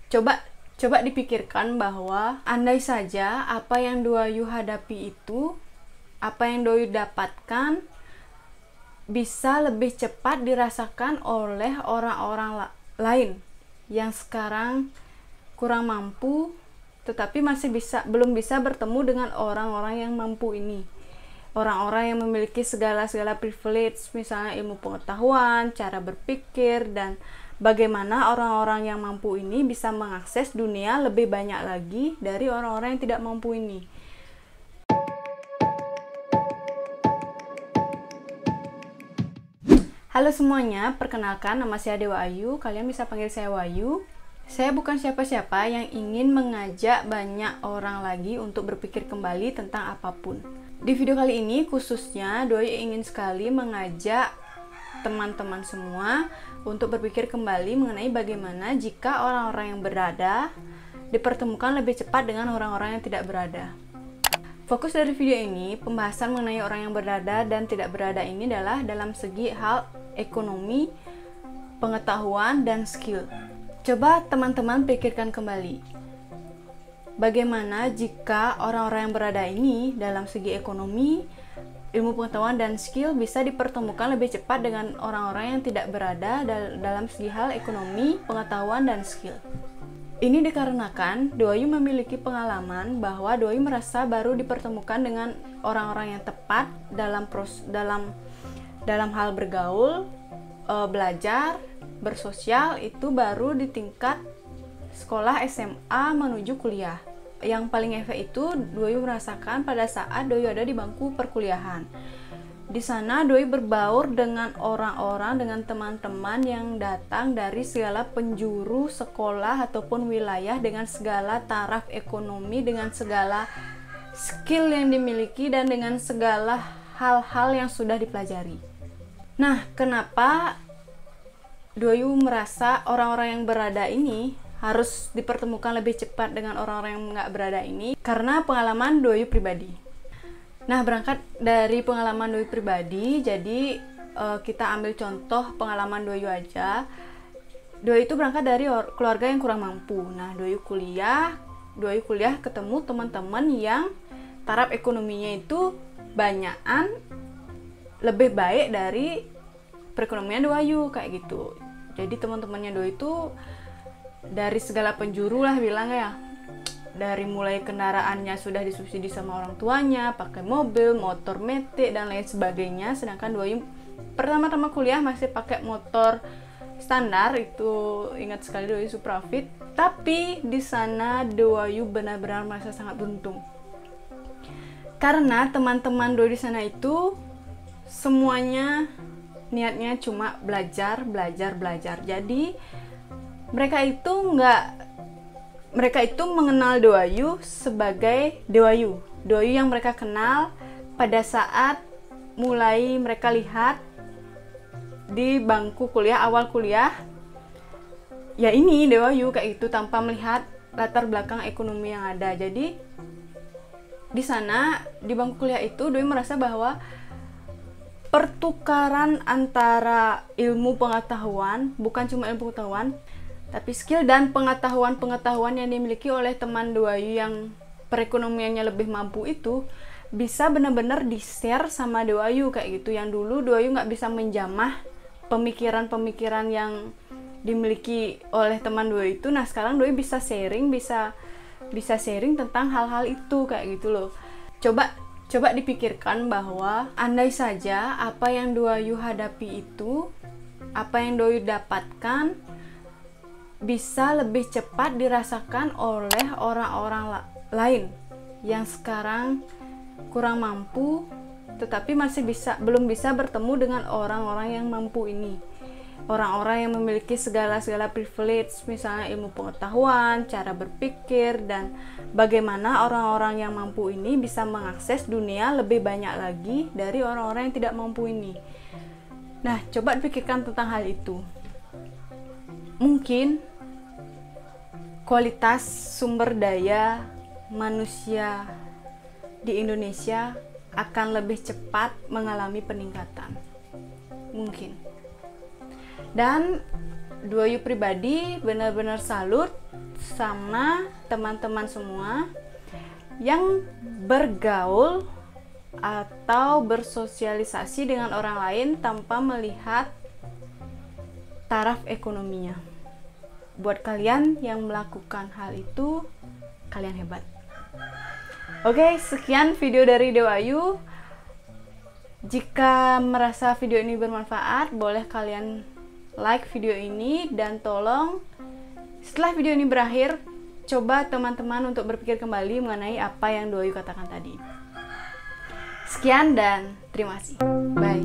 Coba coba dipikirkan bahwa andai saja apa yang Doayu hadapi itu, apa yang Doayu dapatkan bisa lebih cepat dirasakan oleh orang-orang lain yang sekarang kurang mampu, tetapi belum bisa bertemu dengan orang-orang yang mampu ini. Orang-orang yang memiliki segala privilege, misalnya ilmu pengetahuan, cara berpikir, dan bagaimana orang-orang yang mampu ini bisa mengakses dunia lebih banyak lagi dari orang-orang yang tidak mampu ini. Halo semuanya, perkenalkan nama saya Dewa Ayu, kalian bisa panggil saya Wayu. Saya bukan siapa-siapa yang ingin mengajak banyak orang lagi untuk berpikir kembali tentang apapun. Di video kali ini khususnya Doayu ingin sekali mengajak teman-teman semua untuk berpikir kembali mengenai bagaimana jika orang-orang yang berada dipertemukan lebih cepat dengan orang-orang yang tidak berada. Fokus dari video ini, pembahasan mengenai orang yang berada dan tidak berada ini adalah dalam segi hal ekonomi, pengetahuan, dan skill. Coba teman-teman pikirkan kembali. Bagaimana jika orang-orang yang berada ini dalam segi ekonomi, ilmu pengetahuan, dan skill bisa dipertemukan lebih cepat dengan orang-orang yang tidak berada dalam segi hal ekonomi, pengetahuan, dan skill. Ini dikarenakan Doayu memiliki pengalaman bahwa Doayu merasa baru dipertemukan dengan orang-orang yang tepat dalam hal bergaul, belajar, bersosial itu baru di tingkat sekolah SMA menuju kuliah. Yang paling efek itu Doayu merasakan pada saat Doayu ada di bangku perkuliahan. Di sana Doayu berbaur dengan orang-orang, dengan teman-teman yang datang dari segala penjuru sekolah ataupun wilayah, dengan segala taraf ekonomi, dengan segala skill yang dimiliki, dan dengan segala hal-hal yang sudah dipelajari. Nah, kenapa Doayu merasa orang-orang yang berada ini harus dipertemukan lebih cepat dengan orang-orang yang nggak berada ini? Karena pengalaman Doayu pribadi. Nah, berangkat dari pengalaman Doayu pribadi, jadi kita ambil contoh pengalaman Doayu aja. Doayu itu berangkat dari keluarga yang kurang mampu. Nah, Doayu kuliah ketemu teman-teman yang taraf ekonominya itu banyakan lebih baik dari perekonomian Doayu kayak gitu. Jadi teman-temannya Doayu itu dari segala penjuru lah bilang ya. Dari mulai kendaraannya sudah disubsidi sama orang tuanya, pakai mobil, motor metik, dan lain sebagainya. Sedangkan Doayu pertama-tama kuliah masih pakai motor standar, itu ingat sekali Doayu Suprafit. Tapi di sana Doayu benar-benar merasa sangat beruntung. Karena teman-teman Doayu di sana itu semuanya niatnya cuma belajar. Jadi mereka itu mengenal Doayu sebagai Doayu yang mereka kenal pada saat mulai mereka lihat di bangku kuliah, awal kuliah. Ya ini Doayu kayak itu, tanpa melihat latar belakang ekonomi yang ada. Jadi di sana di bangku kuliah itu Doayu merasa bahwa pertukaran antara ilmu pengetahuan, bukan cuma ilmu pengetahuan, tapi skill dan pengetahuan yang dimiliki oleh teman Doayu yang perekonomiannya lebih mampu itu bisa benar-benar di-share sama Doayu kayak gitu. Yang dulu Doayu nggak bisa menjamah pemikiran-pemikiran yang dimiliki oleh teman Doayu itu. Nah, sekarang Doayu bisa sharing tentang hal-hal itu kayak gitu loh. Coba dipikirkan bahwa andai saja apa yang Doayu hadapi itu, apa yang Doayu dapatkan bisa lebih cepat dirasakan oleh orang-orang lain yang sekarang kurang mampu, tetapi belum bisa bertemu dengan orang-orang yang mampu ini. Orang-orang yang memiliki segala privilege, misalnya ilmu pengetahuan, cara berpikir, dan bagaimana orang-orang yang mampu ini bisa mengakses dunia lebih banyak lagi dari orang-orang yang tidak mampu ini. Nah, coba pikirkan tentang hal itu. Mungkin kualitas sumber daya manusia di Indonesia akan lebih cepat mengalami peningkatan. Mungkin. Dan Dewayu pribadi benar-benar salut sama teman-teman semua yang bergaul atau bersosialisasi dengan orang lain tanpa melihat taraf ekonominya. Buat kalian yang melakukan hal itu, kalian hebat. Oke, sekian video dari Dewayu. Jika merasa video ini bermanfaat, boleh kalian like video ini, dan tolong setelah video ini berakhir, coba teman-teman untuk berpikir kembali mengenai apa yang Dewayu katakan tadi. Sekian dan terima kasih. Bye.